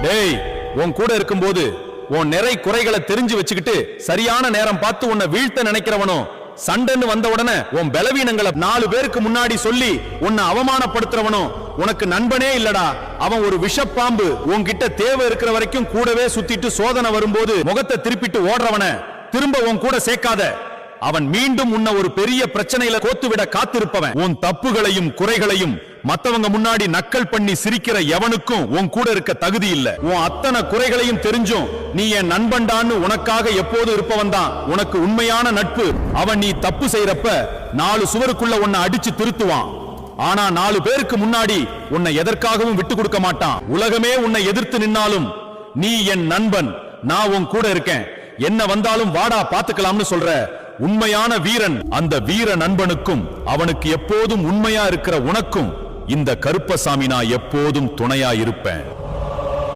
டேய், உன் கூட இருக்கும்போது உன் நிறை குறைகளை தெரிஞ்சு வச்சுக்கிட்டு சரியான நேரம் பார்த்து உன்னை வீழ்த்த நினைக்கிறவனும், சண்டைன்னு வந்த உடனே உன் பலவீனங்களை 4 பேருக்கு முன்னாடி சொல்லி உன்னை அவமானப்படுத்துறவனும் உனக்கு நண்பனே இல்லடா. அவன் ஒரு விஷப்பாம்பு. உன்கிட்ட தேவை இருக்கிற வரைக்கும் கூடவே சுத்திட்டு சோதனை வரும்போது முகத்தை திருப்பிட்டு ஓடுறவன திரும்ப உன் கூட சேர்க்காத. அவன் மீண்டும் உன்னை ஒரு பெரிய பிரச்சனையில கோத்துவிட காத்திருப்பவன். உன் தப்புகளையும் குறைகளையும் மத்தவங்க முன்னாடி நக்கல் பண்ணி சிரிக்கிற எவனுக்கும் உன் கூட இருக்க தகுதி இல்ல. உன் அத்தனை குறைகளையும் தெரிஞ்சும் நீ என் நண்பன்டான்னு உனக்காக எப்போது இருப்பவன் தான் உனக்கு உண்மையான நட்பு. அவன் நீ தப்பு செய்யறப்ப 4 சுவருக்குள்ள உன்னை அடிச்சு திருத்துவான். ஆனா 4 பேருக்கு முன்னாடி உன்னை எதற்காகவும் விட்டு கொடுக்க மாட்டான். உலகமே உன்னை எதிர்த்து நின்னாலும் நீ என் நண்பன், நான் உன் கூட இருக்கேன், என்ன வந்தாலும் வாடா பாத்துக்கலாம்னு சொல்ற உண்மையான வீரன். அந்த வீர நண்பனுக்கும் அவனுக்கு எப்போதும் உண்மையா இருக்கிற உனக்கும் இந்த கருப்பசாமி நான் எப்போதும் துணையா இருப்பேன்.